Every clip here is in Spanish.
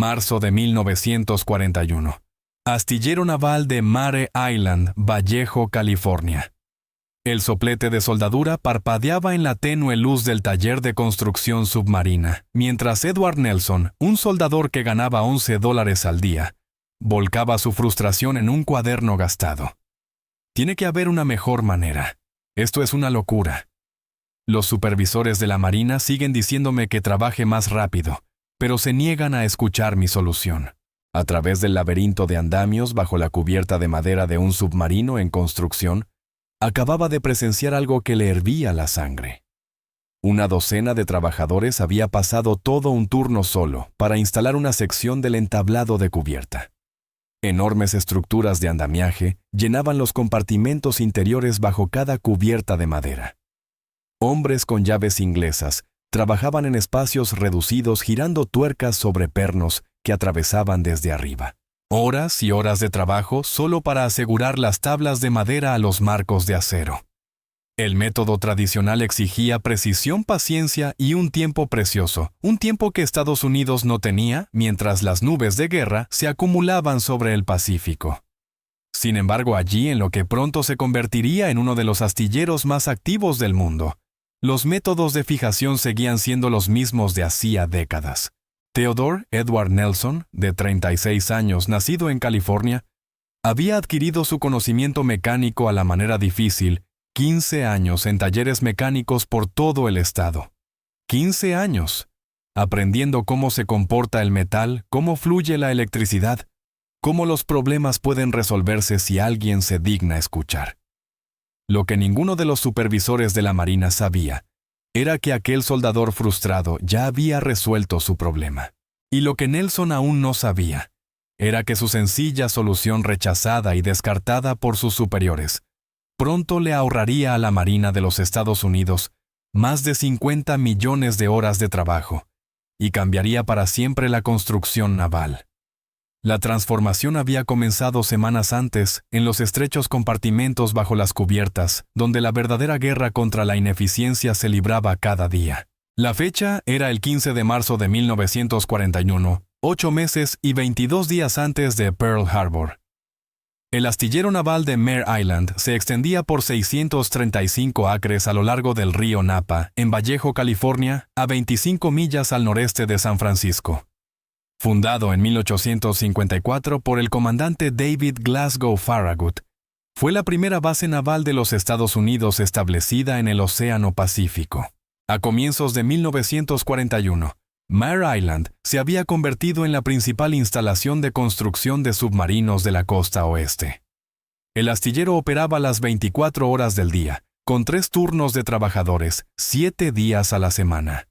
marzo de 1941. Astillero naval de Mare Island, Vallejo, California. El soplete de soldadura parpadeaba en la tenue luz del taller de construcción submarina, mientras Edward Nelson, un soldador que ganaba $11 al día, volcaba su frustración en un cuaderno gastado. Tiene que haber una mejor manera. Esto es una locura. Los supervisores de la Marina siguen diciéndome que trabaje más rápido, pero se niegan a escuchar mi solución. A través del laberinto de andamios bajo la cubierta de madera de un submarino en construcción, acababa de presenciar algo que le hervía la sangre. Una docena de trabajadores había pasado todo un turno solo para instalar una sección del entablado de cubierta. Enormes estructuras de andamiaje llenaban los compartimentos interiores bajo cada cubierta de madera. Hombres con llaves inglesas trabajaban en espacios reducidos girando tuercas sobre pernos que atravesaban desde arriba. Horas y horas de trabajo solo para asegurar las tablas de madera a los marcos de acero. El método tradicional exigía precisión, paciencia y un tiempo precioso, un tiempo que Estados Unidos no tenía mientras las nubes de guerra se acumulaban sobre el Pacífico. Sin embargo, allí, en lo que pronto se convertiría en uno de los astilleros más activos del mundo, los métodos de fijación seguían siendo los mismos de hacía décadas. Theodore Edward Nelson, de 36 años, nacido en California, había adquirido su conocimiento mecánico a la manera difícil 15 años en talleres mecánicos por todo el estado. 15 años, aprendiendo cómo se comporta el metal, cómo fluye la electricidad, cómo los problemas pueden resolverse si alguien se digna escuchar. Lo que ninguno de los supervisores de la Marina sabía era que aquel soldador frustrado ya había resuelto su problema. Y lo que Nelson aún no sabía era que su sencilla solución rechazada y descartada por sus superiores pronto le ahorraría a la Marina de los Estados Unidos más de 50 millones de horas de trabajo y cambiaría para siempre la construcción naval. La transformación había comenzado semanas antes en los estrechos compartimentos bajo las cubiertas, donde la verdadera guerra contra la ineficiencia se libraba cada día. La fecha era el 15 de marzo de 1941, 8 meses y 22 días antes de Pearl Harbor. El astillero naval de Mare Island se extendía por 635 acres a lo largo del río Napa, en Vallejo, California, a 25 millas al noreste de San Francisco. Fundado en 1854 por el comandante David Glasgow Farragut, fue la primera base naval de los Estados Unidos establecida en el Océano Pacífico. A comienzos de 1941, Mare Island se había convertido en la principal instalación de construcción de submarinos de la costa oeste. El astillero operaba las 24 horas del día, con 3 turnos de trabajadores, 7 días a la semana.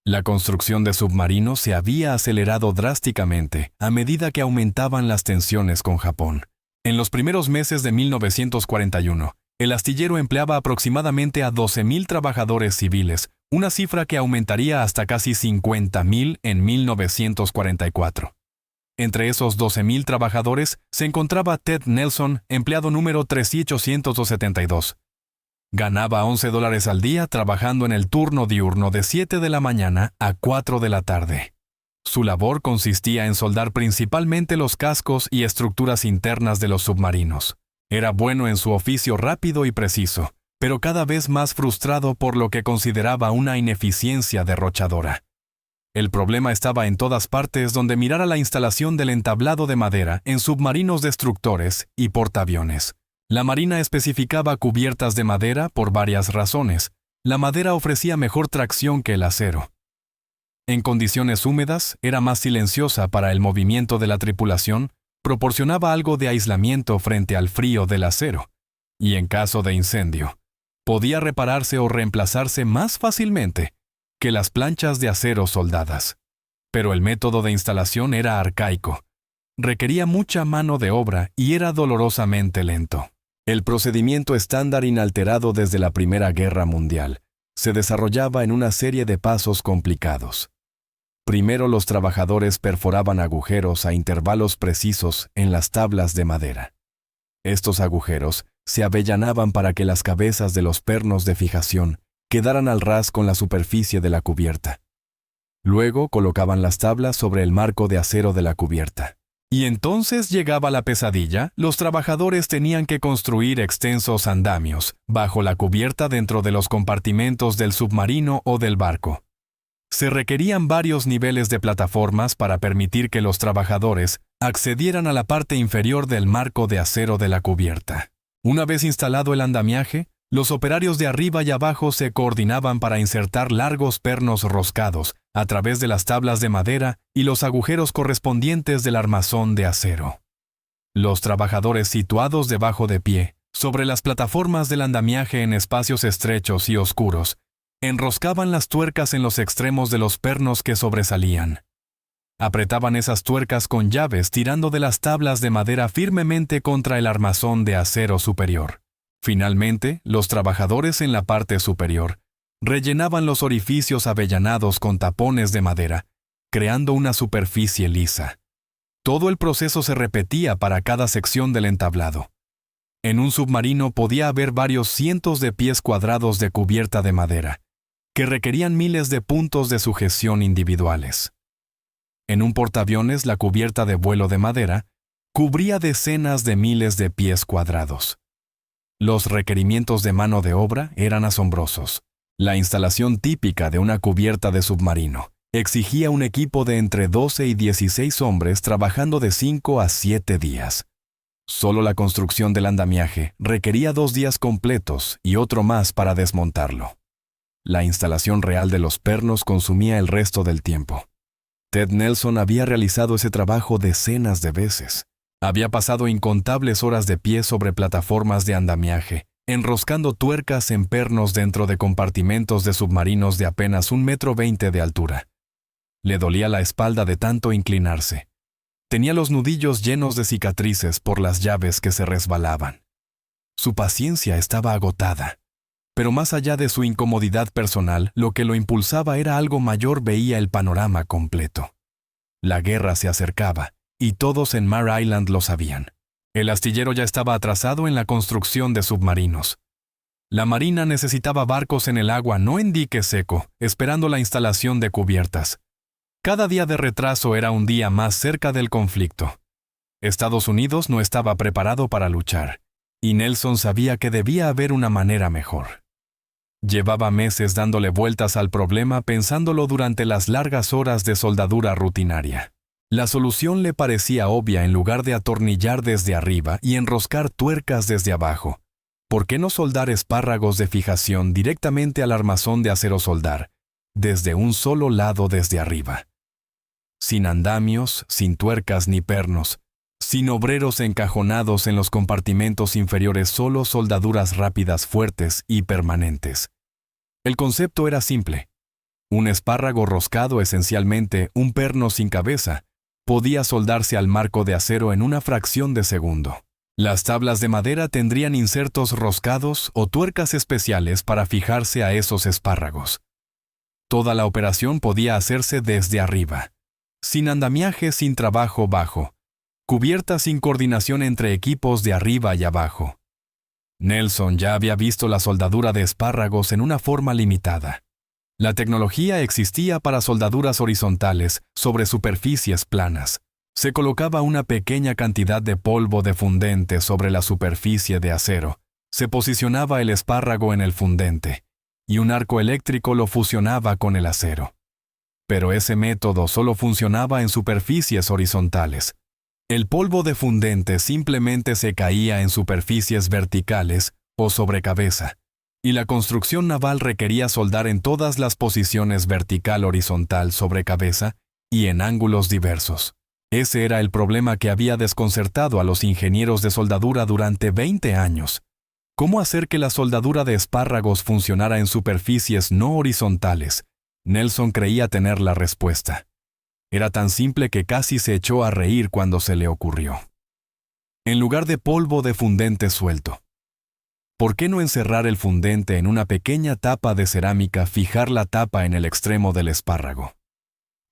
La construcción de submarinos se había acelerado drásticamente a medida que aumentaban las tensiones con Japón. En los primeros meses de 1941, el astillero empleaba aproximadamente a 12,000 trabajadores civiles, una cifra que aumentaría hasta casi 50,000 en 1944. Entre esos 12,000 trabajadores se encontraba Ted Nelson, empleado número 3872. Ganaba $11 al día trabajando en el turno diurno de 7 de la mañana a 4 de la tarde. Su labor consistía en soldar principalmente los cascos y estructuras internas de los submarinos. Era bueno en su oficio rápido y preciso, pero cada vez más frustrado por lo que consideraba una ineficiencia derrochadora. El problema estaba en todas partes donde mirara la instalación del entablado de madera en submarinos destructores y portaaviones. La Marina especificaba cubiertas de madera por varias razones. La madera ofrecía mejor tracción que el acero. En condiciones húmedas, era más silenciosa para el movimiento de la tripulación, proporcionaba algo de aislamiento frente al frío del acero, y en caso de incendio, podía repararse o reemplazarse más fácilmente que las planchas de acero soldadas. Pero el método de instalación era arcaico, requería mucha mano de obra y era dolorosamente lento. El procedimiento estándar inalterado desde la Primera Guerra Mundial se desarrollaba en una serie de pasos complicados. Primero, los trabajadores perforaban agujeros a intervalos precisos en las tablas de madera. Estos agujeros se avellanaban para que las cabezas de los pernos de fijación quedaran al ras con la superficie de la cubierta. Luego colocaban las tablas sobre el marco de acero de la cubierta. Y entonces llegaba la pesadilla. Los trabajadores tenían que construir extensos andamios bajo la cubierta dentro de los compartimentos del submarino o del barco. Se requerían varios niveles de plataformas para permitir que los trabajadores accedieran a la parte inferior del marco de acero de la cubierta. Una vez instalado el andamiaje, los operarios de arriba y abajo se coordinaban para insertar largos pernos roscados a través de las tablas de madera y los agujeros correspondientes del armazón de acero. Los trabajadores situados debajo de pie, sobre las plataformas del andamiaje en espacios estrechos y oscuros, enroscaban las tuercas en los extremos de los pernos que sobresalían. Apretaban esas tuercas con llaves tirando de las tablas de madera firmemente contra el armazón de acero superior. Finalmente, los trabajadores en la parte superior rellenaban los orificios avellanados con tapones de madera, creando una superficie lisa. Todo el proceso se repetía para cada sección del entablado. En un submarino podía haber varios cientos de pies cuadrados de cubierta de madera, que requerían miles de puntos de sujeción individuales. En un portaaviones, la cubierta de vuelo de madera cubría decenas de miles de pies cuadrados. Los requerimientos de mano de obra eran asombrosos. La instalación típica de una cubierta de submarino exigía un equipo de entre 12 y 16 hombres trabajando de 5 a 7 días. Solo la construcción del andamiaje requería 2 días completos y otro más para desmontarlo. La instalación real de los pernos consumía el resto del tiempo. Ted Nelson había realizado ese trabajo decenas de veces. Había pasado incontables horas de pie sobre plataformas de andamiaje, enroscando tuercas en pernos dentro de compartimentos de submarinos de apenas 1,20 m de altura. Le dolía la espalda de tanto inclinarse. Tenía los nudillos llenos de cicatrices por las llaves que se resbalaban. Su paciencia estaba agotada. Pero más allá de su incomodidad personal, lo que lo impulsaba era algo mayor. Veía el panorama completo. La guerra se acercaba, y todos en Mare Island lo sabían. El astillero ya estaba atrasado en la construcción de submarinos. La marina necesitaba barcos en el agua, no en dique seco, esperando la instalación de cubiertas. Cada día de retraso era un día más cerca del conflicto. Estados Unidos no estaba preparado para luchar, y Nelson sabía que debía haber una manera mejor. Llevaba meses dándole vueltas al problema, pensándolo durante las largas horas de soldadura rutinaria. La solución le parecía obvia. En lugar de atornillar desde arriba y enroscar tuercas desde abajo, ¿por qué no soldar espárragos de fijación directamente al armazón de acero soldar, desde un solo lado desde arriba? Sin andamios, sin tuercas ni pernos, sin obreros encajonados en los compartimentos inferiores, solo soldaduras rápidas, fuertes y permanentes. El concepto era simple. Un espárrago roscado, esencialmente un perno sin cabeza, podía soldarse al marco de acero en una fracción de segundo. Las tablas de madera tendrían insertos roscados o tuercas especiales para fijarse a esos espárragos. Toda la operación podía hacerse desde arriba, sin andamiaje, sin trabajo bajo, cubierta sin coordinación entre equipos de arriba y abajo. Nelson ya había visto la soldadura de espárragos en una forma limitada. La tecnología existía para soldaduras horizontales sobre superficies planas. Se colocaba una pequeña cantidad de polvo de fundente sobre la superficie de acero. Se posicionaba el espárrago en el fundente, y un arco eléctrico lo fusionaba con el acero. Pero ese método solo funcionaba en superficies horizontales. El polvo de fundente simplemente se caía en superficies verticales o sobre cabeza. Y la construcción naval requería soldar en todas las posiciones vertical, horizontal, sobre cabeza y en ángulos diversos. Ese era el problema que había desconcertado a los ingenieros de soldadura durante 20 años. ¿Cómo hacer que la soldadura de espárragos funcionara en superficies no horizontales? Nelson creía tener la respuesta. Era tan simple que casi se echó a reír cuando se le ocurrió. En lugar de polvo de fundente suelto, ¿por qué no encerrar el fundente en una pequeña tapa de cerámica, fijar la tapa en el extremo del espárrago?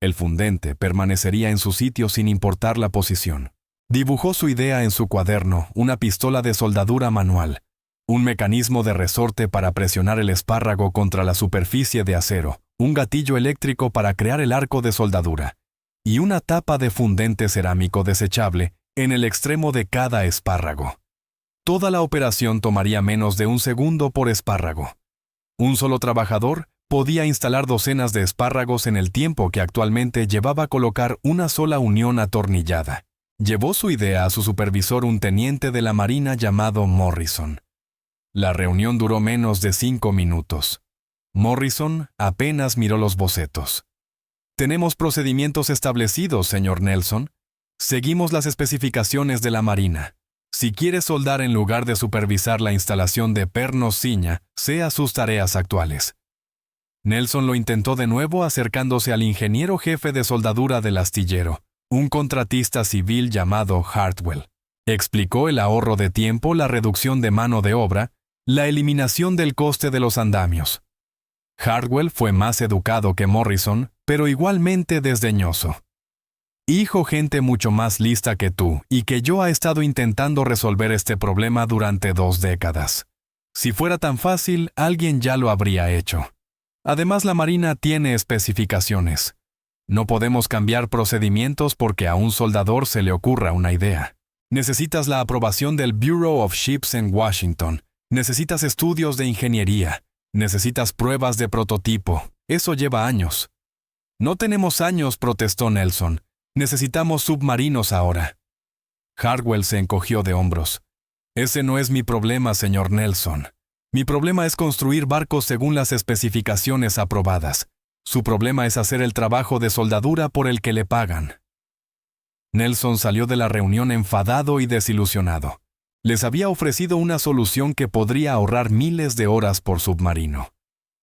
El fundente permanecería en su sitio sin importar la posición. Dibujó su idea en su cuaderno, una pistola de soldadura manual, un mecanismo de resorte para presionar el espárrago contra la superficie de acero, un gatillo eléctrico para crear el arco de soldadura, y una tapa de fundente cerámico desechable en el extremo de cada espárrago. Toda la operación tomaría menos de 1 segundo por espárrago. Un solo trabajador podía instalar docenas de espárragos en el tiempo que actualmente llevaba colocar una sola unión atornillada. Llevó su idea a su supervisor, un teniente de la Marina llamado Morrison. La reunión duró menos de 5 minutos. Morrison apenas miró los bocetos. «Tenemos procedimientos establecidos, señor Nelson. Seguimos las especificaciones de la Marina. Si quiere soldar en lugar de supervisar la instalación de pernos ciña, sea sus tareas actuales». Nelson lo intentó de nuevo acercándose al ingeniero jefe de soldadura del astillero, un contratista civil llamado Hartwell. Explicó el ahorro de tiempo, la reducción de mano de obra, la eliminación del coste de los andamios. Hartwell fue más educado que Morrison, pero igualmente desdeñoso. «Hijo, gente mucho más lista que tú y que yo ha estado intentando resolver este problema durante 2 décadas. Si fuera tan fácil, alguien ya lo habría hecho. Además, la Marina tiene especificaciones. No podemos cambiar procedimientos porque a un soldador se le ocurra una idea. Necesitas la aprobación del Bureau of Ships en Washington. Necesitas estudios de ingeniería. Necesitas pruebas de prototipo. Eso lleva años». «No tenemos años», protestó Nelson. «Necesitamos submarinos ahora». Hartwell se encogió de hombros. «Ese no es mi problema, señor Nelson. Mi problema es construir barcos según las especificaciones aprobadas. Su problema es hacer el trabajo de soldadura por el que le pagan». Nelson salió de la reunión enfadado y desilusionado. Les había ofrecido una solución que podría ahorrar miles de horas por submarino.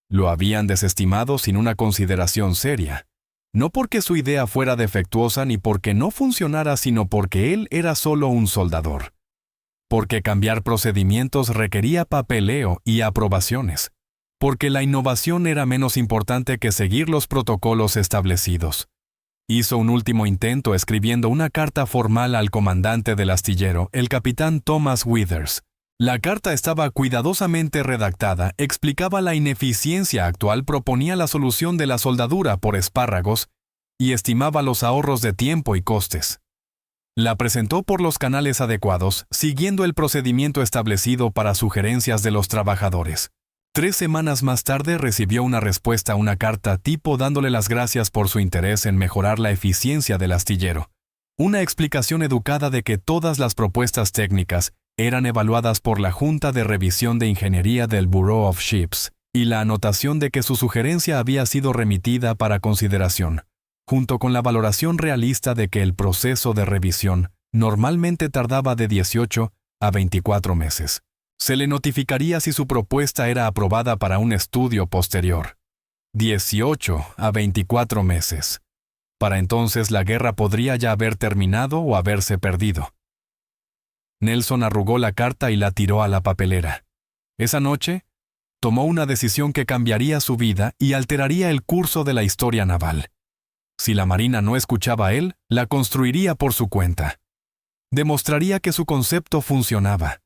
Lo habían desestimado sin una consideración seria. No porque su idea fuera defectuosa ni porque no funcionara, sino porque él era solo un soldador. Porque cambiar procedimientos requería papeleo y aprobaciones. Porque la innovación era menos importante que seguir los protocolos establecidos. Hizo un último intento escribiendo una carta formal al comandante del astillero, el capitán Thomas Withers. La carta estaba cuidadosamente redactada, explicaba la ineficiencia actual, proponía la solución de la soldadura por espárragos y estimaba los ahorros de tiempo y costes. La presentó por los canales adecuados, siguiendo el procedimiento establecido para sugerencias de los trabajadores. 3 semanas más tarde recibió una respuesta a una carta tipo dándole las gracias por su interés en mejorar la eficiencia del astillero. Una explicación educada de que todas las propuestas técnicas eran evaluadas por la Junta de Revisión de Ingeniería del Bureau of Ships, y la anotación de que su sugerencia había sido remitida para consideración, junto con la valoración realista de que el proceso de revisión normalmente tardaba de 18 a 24 meses. Se le notificaría si su propuesta era aprobada para un estudio posterior. 18 a 24 meses. Para entonces la guerra podría ya haber terminado o haberse perdido. Nelson arrugó la carta y la tiró a la papelera. Esa noche, tomó una decisión que cambiaría su vida y alteraría el curso de la historia naval. Si la Marina no escuchaba a él, la construiría por su cuenta. Demostraría que su concepto funcionaba.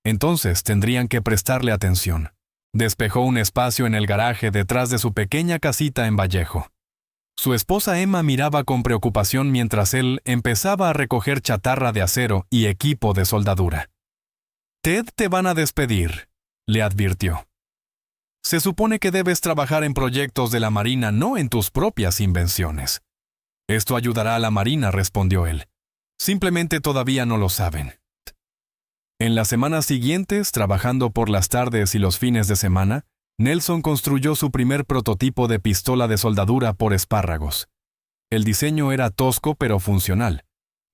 Entonces tendrían que prestarle atención. Despejó un espacio en el garaje detrás de su pequeña casita en Vallejo. Su esposa Emma miraba con preocupación mientras él empezaba a recoger chatarra de acero y equipo de soldadura. «Ted, te van a despedir», le advirtió. «Se supone que debes trabajar en proyectos de la Marina, no en tus propias invenciones». «Esto ayudará a la Marina», respondió él. «Simplemente todavía no lo saben». En las semanas siguientes, trabajando por las tardes y los fines de semana, Nelson construyó su primer prototipo de pistola de soldadura por espárragos. El diseño era tosco pero funcional.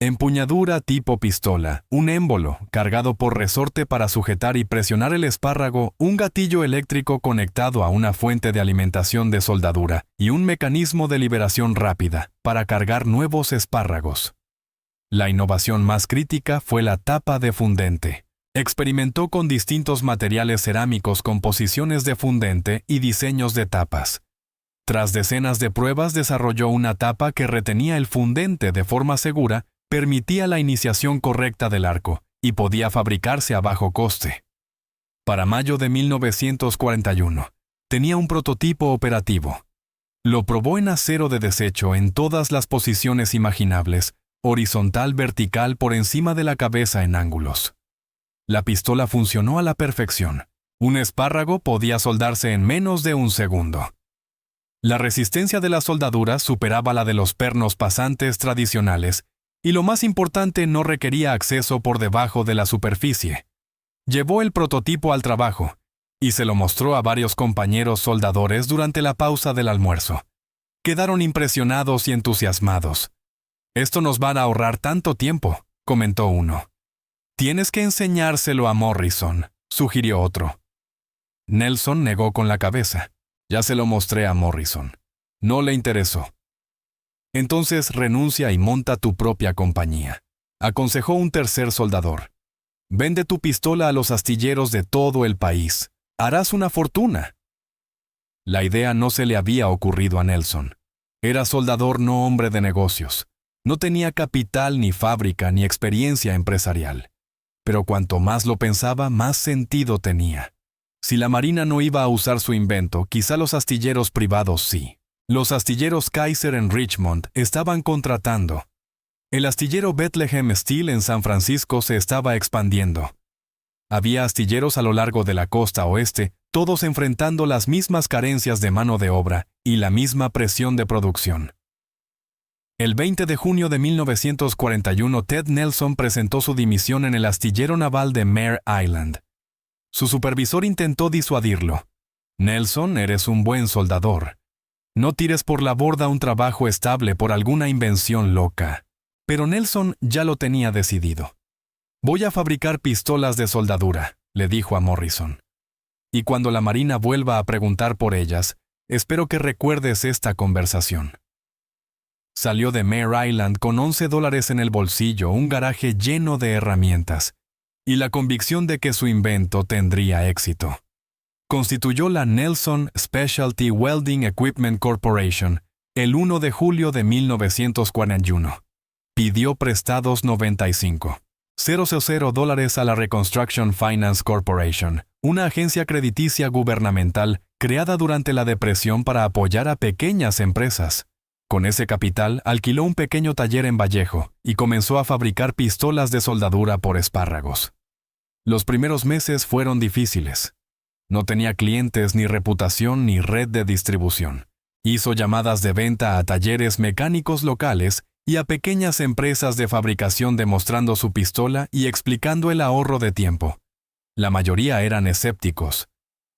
Empuñadura tipo pistola, un émbolo cargado por resorte para sujetar y presionar el espárrago, un gatillo eléctrico conectado a una fuente de alimentación de soldadura y un mecanismo de liberación rápida para cargar nuevos espárragos. La innovación más crítica fue la tapa de fundente. Experimentó con distintos materiales cerámicos, composiciones de fundente y diseños de tapas. Tras decenas de pruebas, desarrolló una tapa que retenía el fundente de forma segura, permitía la iniciación correcta del arco y podía fabricarse a bajo coste. Para mayo de 1941, tenía un prototipo operativo. Lo probó en acero de desecho en todas las posiciones imaginables, horizontal, vertical, por encima de la cabeza en ángulos. La pistola funcionó a la perfección. Un espárrago podía soldarse en menos de un segundo. La resistencia de la soldadura superaba la de los pernos pasantes tradicionales, y lo más importante, no requería acceso por debajo de la superficie. Llevó el prototipo al trabajo y se lo mostró a varios compañeros soldadores durante la pausa del almuerzo. Quedaron impresionados y entusiasmados. «Esto nos va a ahorrar tanto tiempo», comentó uno. «Tienes que enseñárselo a Morrison», sugirió otro. Nelson negó con la cabeza. «Ya se lo mostré a Morrison. No le interesó». «Entonces renuncia y monta tu propia compañía», aconsejó un tercer soldador. «Vende tu pistola a los astilleros de todo el país. Harás una fortuna». La idea no se le había ocurrido a Nelson. Era soldador, no hombre de negocios. No tenía capital, ni fábrica, ni experiencia empresarial. Pero cuanto más lo pensaba, más sentido tenía. Si la Marina no iba a usar su invento, quizá los astilleros privados sí. Los astilleros Kaiser en Richmond estaban contratando. El astillero Bethlehem Steel en San Francisco se estaba expandiendo. Había astilleros a lo largo de la costa oeste, todos enfrentando las mismas carencias de mano de obra y la misma presión de producción. El 20 de junio de 1941, Ted Nelson presentó su dimisión en el astillero naval de Mare Island. Su supervisor intentó disuadirlo. «Nelson, eres un buen soldador. No tires por la borda un trabajo estable por alguna invención loca». Pero Nelson ya lo tenía decidido. «Voy a fabricar pistolas de soldadura», le dijo a Morrison. «Y cuando la Marina vuelva a preguntar por ellas, espero que recuerdes esta conversación». Salió de Mare Island con $11 en el bolsillo, un garaje lleno de herramientas, y la convicción de que su invento tendría éxito. Constituyó la Nelson Specialty Welding Equipment Corporation el 1 de julio de 1941. Pidió prestados $95,000 a la Reconstruction Finance Corporation, una agencia crediticia gubernamental creada durante la Depresión para apoyar a pequeñas empresas. Con ese capital, alquiló un pequeño taller en Vallejo y comenzó a fabricar pistolas de soldadura por espárragos. Los primeros meses fueron difíciles. No tenía clientes, ni reputación, ni red de distribución. Hizo llamadas de venta a talleres mecánicos locales y a pequeñas empresas de fabricación demostrando su pistola y explicando el ahorro de tiempo. La mayoría eran escépticos.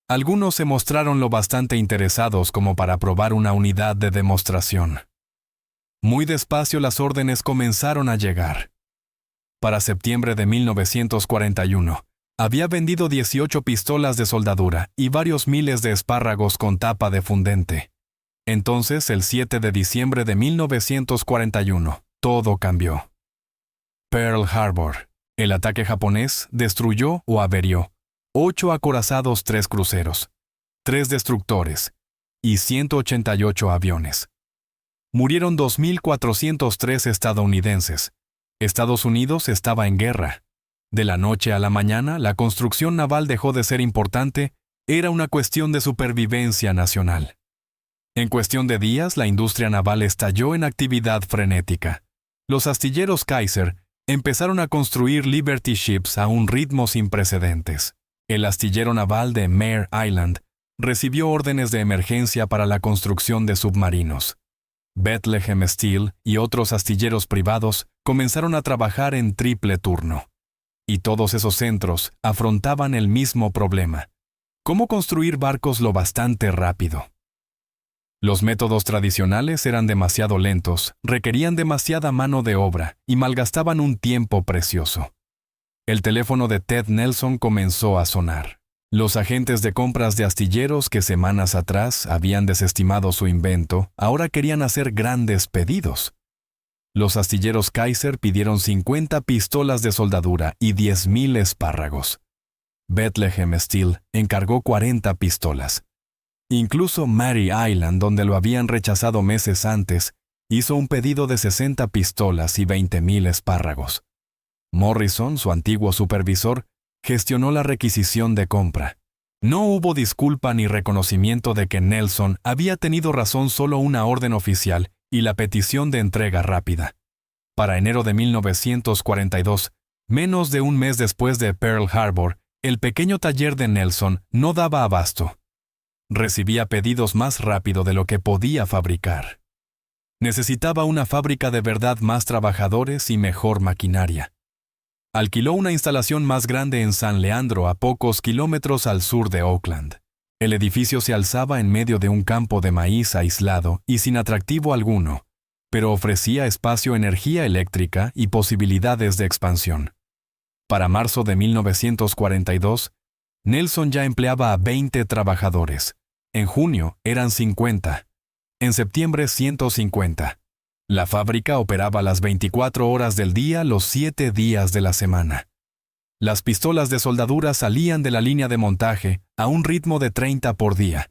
Algunos se mostraron lo bastante interesados como para probar una unidad de demostración. Muy despacio las órdenes comenzaron a llegar. Para septiembre de 1941, había vendido 18 pistolas de soldadura y varios miles de espárragos con tapa de fundente. Entonces, el 7 de diciembre de 1941, todo cambió. Pearl Harbor. El ataque japonés destruyó o averió 8 acorazados, 3 cruceros, 3 destructores y 188 aviones. Murieron 2.403 estadounidenses. Estados Unidos estaba en guerra. De la noche a la mañana, la construcción naval dejó de ser importante, era una cuestión de supervivencia nacional. En cuestión de días, la industria naval estalló en actividad frenética. Los astilleros Kaiser empezaron a construir Liberty Ships a un ritmo sin precedentes. El astillero naval de Mare Island recibió órdenes de emergencia para la construcción de submarinos. Bethlehem Steel y otros astilleros privados comenzaron a trabajar en triple turno. Y todos esos centros afrontaban el mismo problema: ¿cómo construir barcos lo bastante rápido? Los métodos tradicionales eran demasiado lentos, requerían demasiada mano de obra y malgastaban un tiempo precioso. El teléfono de Ted Nelson comenzó a sonar. Los agentes de compras de astilleros que semanas atrás habían desestimado su invento, ahora querían hacer grandes pedidos. Los astilleros Kaiser pidieron 50 pistolas de soldadura y 10,000 espárragos. Bethlehem Steel encargó 40 pistolas. Incluso Mare Island, donde lo habían rechazado meses antes, hizo un pedido de 60 pistolas y 20,000 espárragos. Morrison, su antiguo supervisor, gestionó la requisición de compra. No hubo disculpa ni reconocimiento de que Nelson había tenido razón, solo una orden oficial y la petición de entrega rápida. Para enero de 1942, menos de un mes después de Pearl Harbor, el pequeño taller de Nelson no daba abasto. Recibía pedidos más rápido de lo que podía fabricar. Necesitaba una fábrica de verdad, más trabajadores y mejor maquinaria. Alquiló una instalación más grande en San Leandro, a pocos kilómetros al sur de Oakland. El edificio se alzaba en medio de un campo de maíz aislado y sin atractivo alguno, pero ofrecía espacio, energía eléctrica y posibilidades de expansión. Para marzo de 1942, Nelson ya empleaba a 20 trabajadores. En junio eran 50. En septiembre 150. La fábrica operaba las 24 horas del día, los 7 días de la semana. Las pistolas de soldadura salían de la línea de montaje a un ritmo de 30 por día,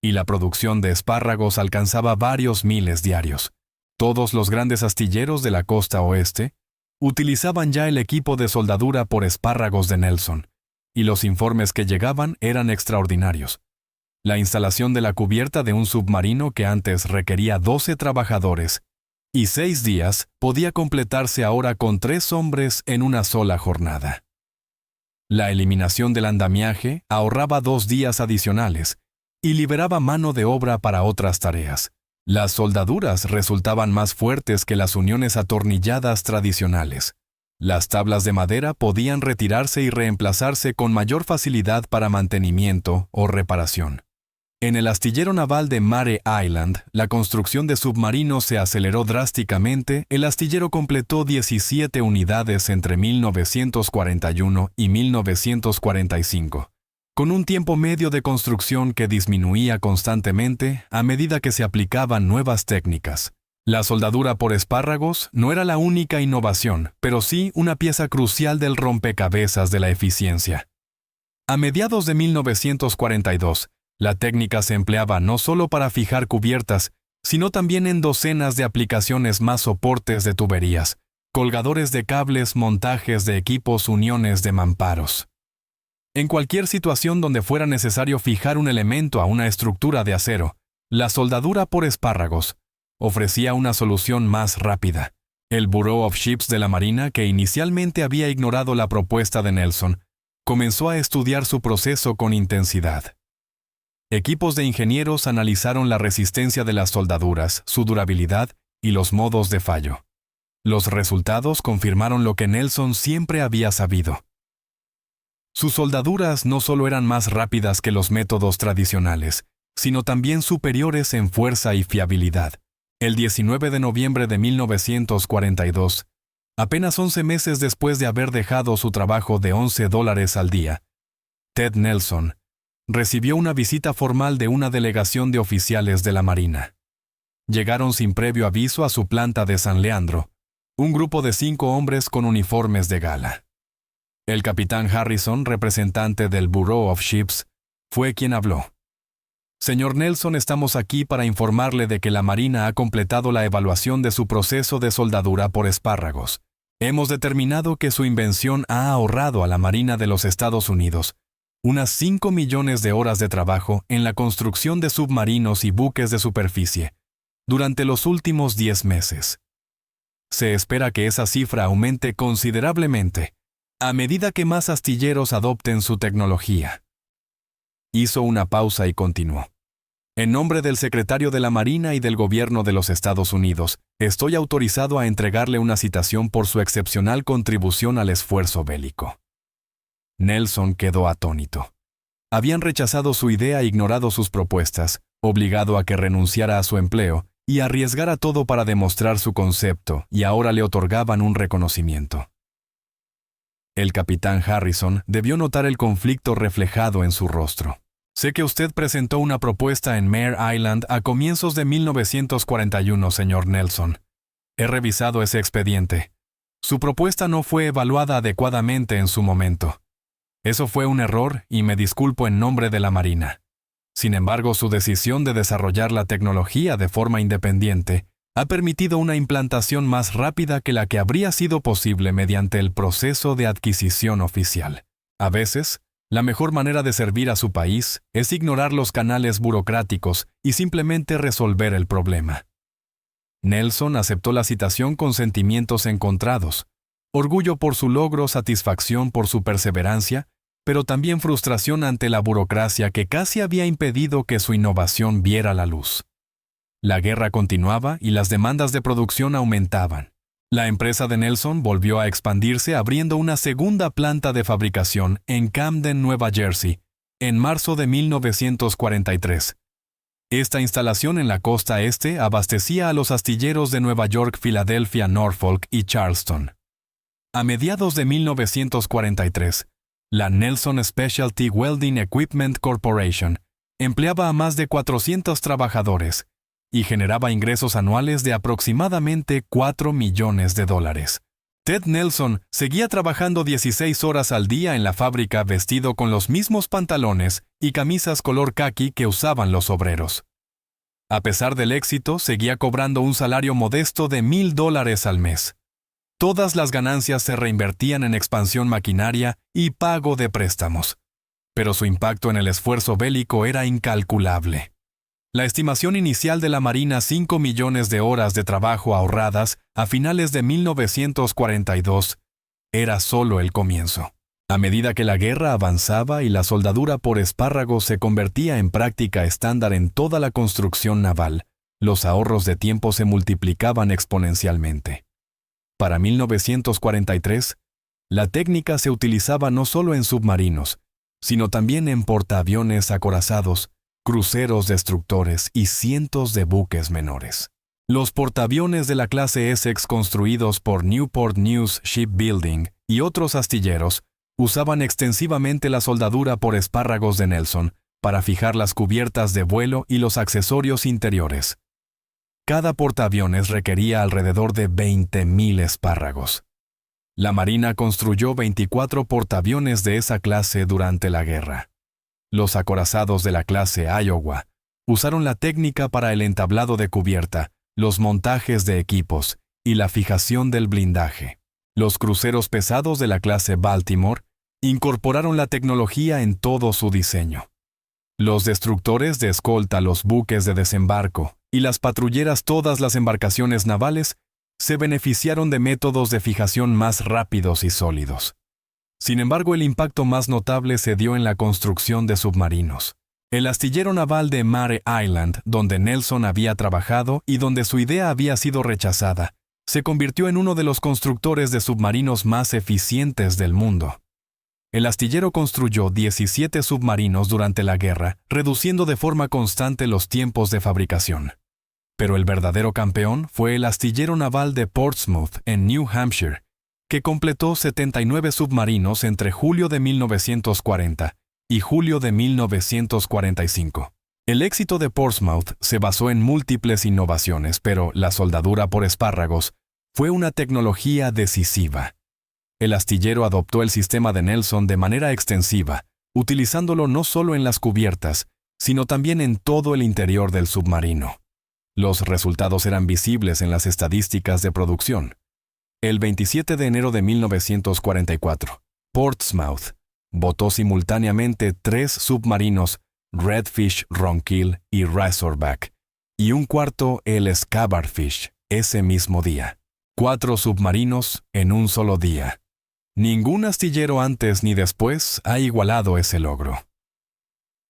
y la producción de espárragos alcanzaba varios miles diarios. Todos los grandes astilleros de la costa oeste utilizaban ya el equipo de soldadura por espárragos de Nelson, y los informes que llegaban eran extraordinarios. La instalación de la cubierta de un submarino que antes requería 12 trabajadores y 6 días podía completarse ahora con 3 hombres en una sola jornada. La eliminación del andamiaje ahorraba 2 días adicionales y liberaba mano de obra para otras tareas. Las soldaduras resultaban más fuertes que las uniones atornilladas tradicionales. Las tablas de madera podían retirarse y reemplazarse con mayor facilidad para mantenimiento o reparación. En el astillero naval de Mare Island, la construcción de submarinos se aceleró drásticamente. El astillero completó 17 unidades entre 1941 y 1945, con un tiempo medio de construcción que disminuía constantemente a medida que se aplicaban nuevas técnicas. La soldadura por espárragos no era la única innovación, pero sí una pieza crucial del rompecabezas de la eficiencia. A mediados de 1942, la técnica se empleaba no solo para fijar cubiertas, sino también en docenas de aplicaciones más: soportes de tuberías, colgadores de cables, montajes de equipos, uniones de mamparos. En cualquier situación donde fuera necesario fijar un elemento a una estructura de acero, la soldadura por espárragos ofrecía una solución más rápida. El Bureau of Ships de la Marina, que inicialmente había ignorado la propuesta de Nelson, comenzó a estudiar su proceso con intensidad. Equipos de ingenieros analizaron la resistencia de las soldaduras, su durabilidad y los modos de fallo. Los resultados confirmaron lo que Nelson siempre había sabido. Sus soldaduras no solo eran más rápidas que los métodos tradicionales, sino también superiores en fuerza y fiabilidad. El 19 de noviembre de 1942, apenas 11 meses después de haber dejado su trabajo de $11 al día, Ted Nelson recibió una visita formal de una delegación de oficiales de la Marina. Llegaron sin previo aviso a su planta de San Leandro, un grupo de 5 hombres con uniformes de gala. El capitán Harrison, representante del Bureau of Ships, fue quien habló. Señor Nelson, estamos aquí para informarle de que la Marina ha completado la evaluación de su proceso de soldadura por espárragos. Hemos determinado que su invención ha ahorrado a la Marina de los Estados Unidos unas 5 millones de horas de trabajo en la construcción de submarinos y buques de superficie durante los últimos 10 meses. Se espera que esa cifra aumente considerablemente a medida que más astilleros adopten su tecnología. Hizo una pausa y continuó. En nombre del secretario de la Marina y del Gobierno de los Estados Unidos, estoy autorizado a entregarle una citación por su excepcional contribución al esfuerzo bélico. Nelson quedó atónito. Habían rechazado su idea e ignorado sus propuestas, obligado a que renunciara a su empleo y arriesgara todo para demostrar su concepto, y ahora le otorgaban un reconocimiento. El capitán Harrison debió notar el conflicto reflejado en su rostro. Sé que usted presentó una propuesta en Mare Island a comienzos de 1941, señor Nelson. He revisado ese expediente. Su propuesta no fue evaluada adecuadamente en su momento. Eso fue un error y me disculpo en nombre de la Marina. Sin embargo, su decisión de desarrollar la tecnología de forma independiente ha permitido una implantación más rápida que la que habría sido posible mediante el proceso de adquisición oficial. A veces, la mejor manera de servir a su país es ignorar los canales burocráticos y simplemente resolver el problema. Nelson aceptó la citación con sentimientos encontrados, orgullo por su logro, satisfacción por su perseverancia, pero también frustración ante la burocracia que casi había impedido que su innovación viera la luz. La guerra continuaba y las demandas de producción aumentaban. La empresa de Nelson volvió a expandirse abriendo una segunda planta de fabricación en Camden, Nueva Jersey, en marzo de 1943. Esta instalación en la costa este abastecía a los astilleros de Nueva York, Filadelfia, Norfolk y Charleston. A mediados de 1943, la Nelson Specialty Welding Equipment Corporation empleaba a más de 400 trabajadores y generaba ingresos anuales de aproximadamente $4 millones. Ted Nelson seguía trabajando 16 horas al día en la fábrica vestido con los mismos pantalones y camisas color caqui que usaban los obreros. A pesar del éxito, seguía cobrando un salario modesto de $1,000 al mes. Todas las ganancias se reinvertían en expansión maquinaria y pago de préstamos. Pero su impacto en el esfuerzo bélico era incalculable. La estimación inicial de la Marina 5 millones de horas de trabajo ahorradas a finales de 1942 era solo el comienzo. A medida que la guerra avanzaba y la soldadura por espárragos se convertía en práctica estándar en toda la construcción naval, los ahorros de tiempo se multiplicaban exponencialmente. Para 1943, la técnica se utilizaba no solo en submarinos, sino también en portaaviones acorazados, cruceros destructores y cientos de buques menores. Los portaaviones de la clase Essex construidos por Newport News Shipbuilding y otros astilleros usaban extensivamente la soldadura por espárragos de Nelson para fijar las cubiertas de vuelo y los accesorios interiores. Cada portaaviones requería alrededor de 20,000 espárragos. La Marina construyó 24 portaaviones de esa clase durante la guerra. Los acorazados de la clase Iowa usaron la técnica para el entablado de cubierta, los montajes de equipos y la fijación del blindaje. Los cruceros pesados de la clase Baltimore incorporaron la tecnología en todo su diseño. Los destructores de escolta, los buques de desembarco y las patrulleras, todas las embarcaciones navales, se beneficiaron de métodos de fijación más rápidos y sólidos. Sin embargo, el impacto más notable se dio en la construcción de submarinos. El astillero naval de Mare Island, donde Nelson había trabajado y donde su idea había sido rechazada, se convirtió en uno de los constructores de submarinos más eficientes del mundo. El astillero construyó 17 submarinos durante la guerra, reduciendo de forma constante los tiempos de fabricación. Pero el verdadero campeón fue el astillero naval de Portsmouth, en New Hampshire, que completó 79 submarinos entre julio de 1940 y julio de 1945. El éxito de Portsmouth se basó en múltiples innovaciones, pero la soldadura por espárragos fue una tecnología decisiva. El astillero adoptó el sistema de Nelson de manera extensiva, utilizándolo no solo en las cubiertas, sino también en todo el interior del submarino. Los resultados eran visibles en las estadísticas de producción. El 27 de enero de 1944, Portsmouth botó simultáneamente 3 submarinos Redfish, Ronquil y Razorback, y un cuarto, el Scabbardfish, ese mismo día. 4 submarinos en un solo día. Ningún astillero antes ni después ha igualado ese logro.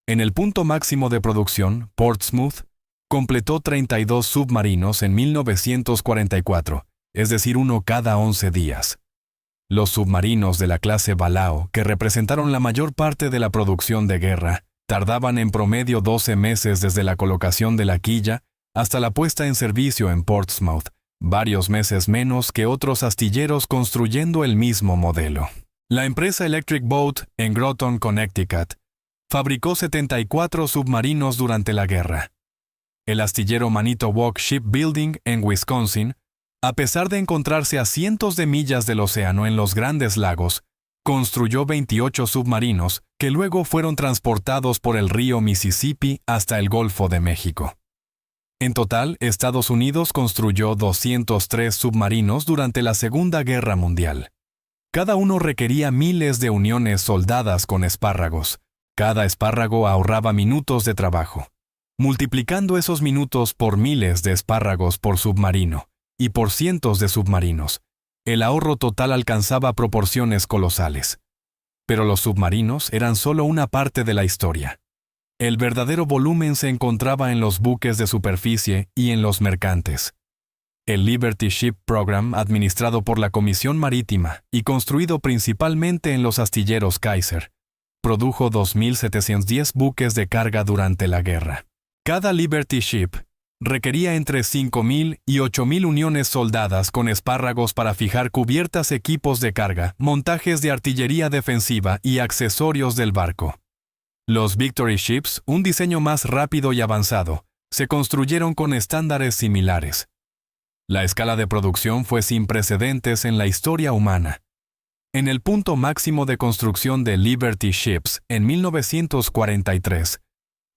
En el punto máximo de producción, Portsmouth completó 32 submarinos en 1944, es decir, uno cada 11 días. Los submarinos de la clase Balao, que representaron la mayor parte de la producción de guerra, tardaban en promedio 12 meses desde la colocación de la quilla hasta la puesta en servicio en Portsmouth, varios meses menos que otros astilleros construyendo el mismo modelo. La empresa Electric Boat, en Groton, Connecticut, fabricó 74 submarinos durante la guerra. El astillero Manitowoc Shipbuilding, en Wisconsin, a pesar de encontrarse a cientos de millas del océano en los Grandes Lagos, construyó 28 submarinos que luego fueron transportados por el río Mississippi hasta el Golfo de México. En total, Estados Unidos construyó 203 submarinos durante la Segunda Guerra Mundial. Cada uno requería miles de uniones soldadas con espárragos. Cada espárrago ahorraba minutos de trabajo. Multiplicando esos minutos por miles de espárragos por submarino y por cientos de submarinos, el ahorro total alcanzaba proporciones colosales. Pero los submarinos eran solo una parte de la historia. El verdadero volumen se encontraba en los buques de superficie y en los mercantes. El Liberty Ship Program, administrado por la Comisión Marítima y construido principalmente en los astilleros Kaiser, produjo 2.710 buques de carga durante la guerra. Cada Liberty Ship requería entre 5.000 y 8.000 uniones soldadas con espárragos para fijar cubiertas, equipos de carga, montajes de artillería defensiva y accesorios del barco. Los Victory Ships, un diseño más rápido y avanzado, se construyeron con estándares similares. La escala de producción fue sin precedentes en la historia humana. En el punto máximo de construcción de Liberty Ships, en 1943,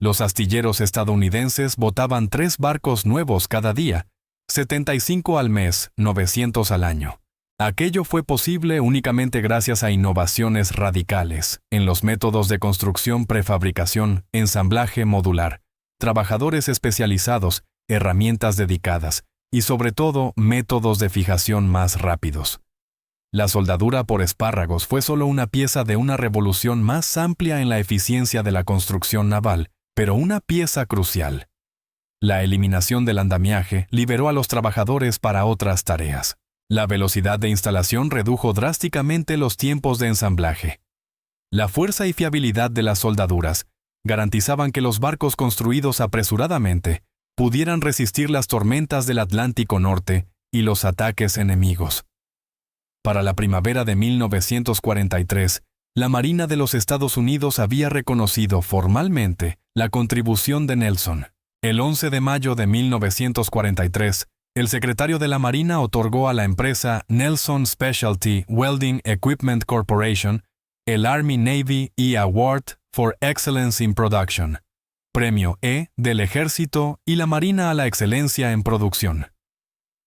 los astilleros estadounidenses botaban 3 barcos nuevos cada día, 75 al mes, 900 al año. Aquello fue posible únicamente gracias a innovaciones radicales en los métodos de construcción, prefabricación, ensamblaje modular, trabajadores especializados, herramientas dedicadas y sobre todo métodos de fijación más rápidos. La soldadura por espárragos fue solo una pieza de una revolución más amplia en la eficiencia de la construcción naval, pero una pieza crucial. La eliminación del andamiaje liberó a los trabajadores para otras tareas. La velocidad de instalación redujo drásticamente los tiempos de ensamblaje. La fuerza y fiabilidad de las soldaduras garantizaban que los barcos construidos apresuradamente pudieran resistir las tormentas del Atlántico Norte y los ataques enemigos. Para la primavera de 1943, la Marina de los Estados Unidos había reconocido formalmente la contribución de Nelson. El 11 de mayo de 1943, el secretario de la Marina otorgó a la empresa Nelson Specialty Welding Equipment Corporation el Army Navy E Award for Excellence in Production, Premio E del Ejército y la Marina a la excelencia en producción.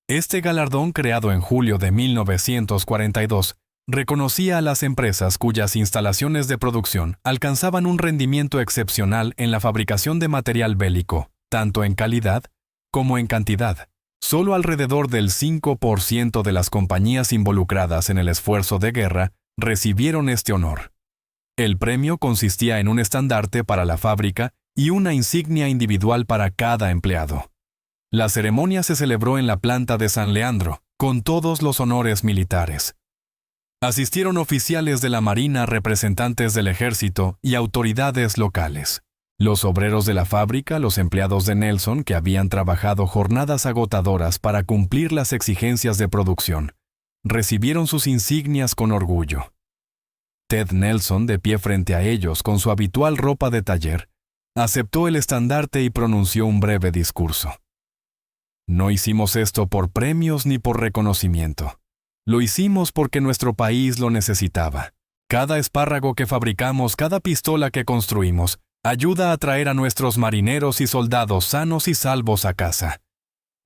Este galardón, creado en julio de 1942, reconocía a las empresas cuyas instalaciones de producción alcanzaban un rendimiento excepcional en la fabricación de material bélico, tanto en calidad como en cantidad. Solo alrededor del 5% de las compañías involucradas en el esfuerzo de guerra recibieron este honor. El premio consistía en un estandarte para la fábrica y una insignia individual para cada empleado. La ceremonia se celebró en la planta de San Leandro, con todos los honores militares. Asistieron oficiales de la Marina, representantes del Ejército y autoridades locales. Los obreros de la fábrica, los empleados de Nelson, que habían trabajado jornadas agotadoras para cumplir las exigencias de producción, recibieron sus insignias con orgullo. Ted Nelson, de pie frente a ellos con su habitual ropa de taller, aceptó el estandarte y pronunció un breve discurso. No hicimos esto por premios ni por reconocimiento. Lo hicimos porque nuestro país lo necesitaba. Cada espárrago que fabricamos, cada pistola que construimos, ayuda a traer a nuestros marineros y soldados sanos y salvos a casa.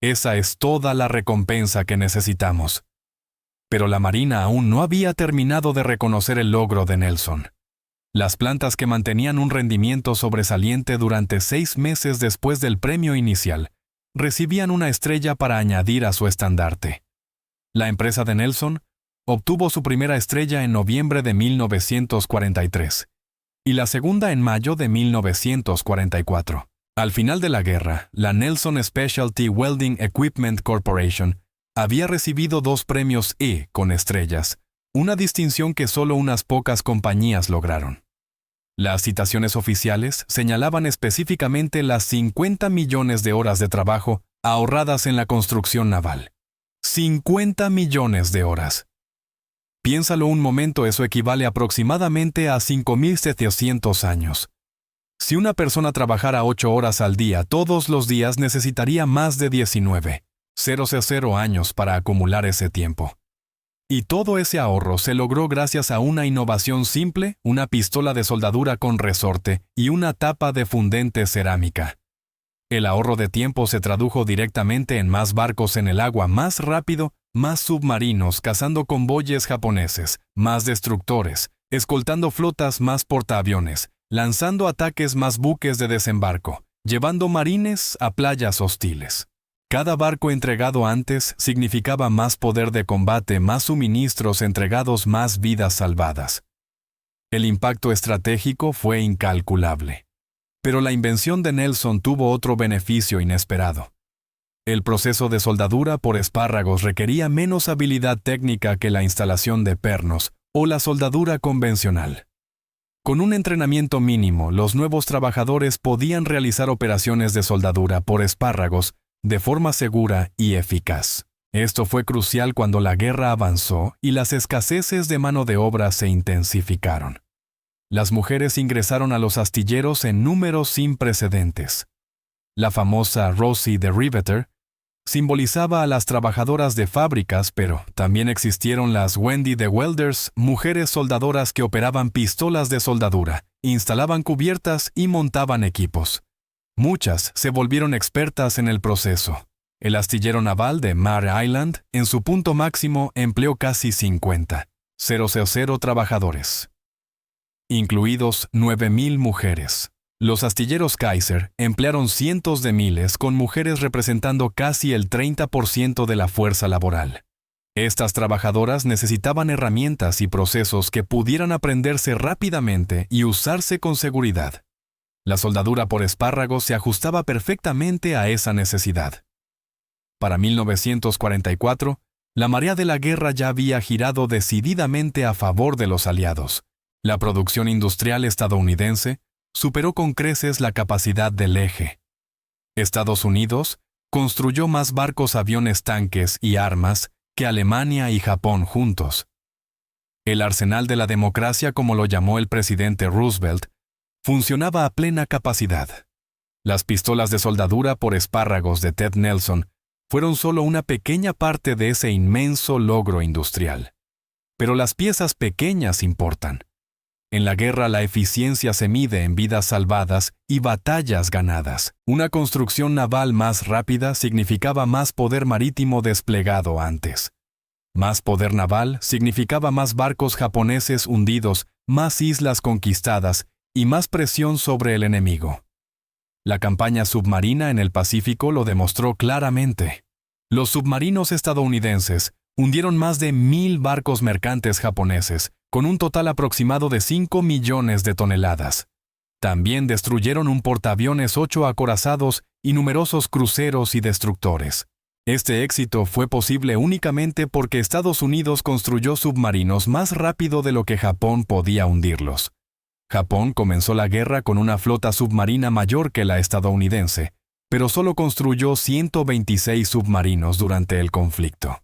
Esa es toda la recompensa que necesitamos. Pero la Marina aún no había terminado de reconocer el logro de Nelson. Las plantas que mantenían un rendimiento sobresaliente durante 6 meses después del premio inicial recibían una estrella para añadir a su estandarte. La empresa de Nelson obtuvo su primera estrella en noviembre de 1943 y la segunda en mayo de 1944. Al final de la guerra, la Nelson Specialty Welding Equipment Corporation había recibido 2 premios E con estrellas, una distinción que solo unas pocas compañías lograron. Las citaciones oficiales señalaban específicamente las 50 millones de horas de trabajo ahorradas en la construcción naval. 50 millones de horas. Piénsalo un momento, eso equivale aproximadamente a 5.700 años. Si una persona trabajara 8 horas al día todos los días, necesitaría más de 19,000 años para acumular ese tiempo. Y todo ese ahorro se logró gracias a una innovación simple, una pistola de soldadura con resorte y una tapa de fundente cerámica. El ahorro de tiempo se tradujo directamente en más barcos en el agua más rápido Más submarinos cazando convoyes japoneses, más destructores, escoltando flotas más portaaviones, lanzando ataques más buques de desembarco, llevando marines a playas hostiles. Cada barco entregado antes significaba más poder de combate, más suministros entregados, más vidas salvadas. El impacto estratégico fue incalculable. Pero la invención de Nelson tuvo otro beneficio inesperado. El proceso de soldadura por espárragos requería menos habilidad técnica que la instalación de pernos o la soldadura convencional. Con un entrenamiento mínimo, los nuevos trabajadores podían realizar operaciones de soldadura por espárragos de forma segura y eficaz. Esto fue crucial cuando la guerra avanzó y las escaseces de mano de obra se intensificaron. Las mujeres ingresaron a los astilleros en números sin precedentes. La famosa Rosie the Riveter simbolizaba a las trabajadoras de fábricas, pero también existieron las Wendy the Welders, mujeres soldadoras que operaban pistolas de soldadura, instalaban cubiertas y montaban equipos. Muchas se volvieron expertas en el proceso. El astillero naval de Mare Island, en su punto máximo, empleó casi 50,000 trabajadores, incluidos 9,000 mujeres. Los astilleros Kaiser emplearon cientos de miles, con mujeres representando casi el 30% de la fuerza laboral. Estas trabajadoras necesitaban herramientas y procesos que pudieran aprenderse rápidamente y usarse con seguridad. La soldadura por espárragos se ajustaba perfectamente a esa necesidad. Para 1944, la marea de la guerra ya había girado decididamente a favor de los aliados. La producción industrial estadounidense superó con creces la capacidad del eje. Estados Unidos construyó más barcos, aviones, tanques y armas que Alemania y Japón juntos. El arsenal de la democracia, como lo llamó el presidente Roosevelt, funcionaba a plena capacidad. Las pistolas de soldadura por espárragos de Ted Nelson fueron solo una pequeña parte de ese inmenso logro industrial. Pero las piezas pequeñas importan. En la guerra la eficiencia se mide en vidas salvadas y batallas ganadas. Una construcción naval más rápida significaba más poder marítimo desplegado antes. Más poder naval significaba más barcos japoneses hundidos, más islas conquistadas y más presión sobre el enemigo. La campaña submarina en el Pacífico lo demostró claramente. Los submarinos estadounidenses hundieron más de 1,000 barcos mercantes japoneses, con un total aproximado de 5 millones de toneladas. También destruyeron un portaaviones, 8 acorazados y numerosos cruceros y destructores. Este éxito fue posible únicamente porque Estados Unidos construyó submarinos más rápido de lo que Japón podía hundirlos. Japón comenzó la guerra con una flota submarina mayor que la estadounidense, pero solo construyó 126 submarinos durante el conflicto.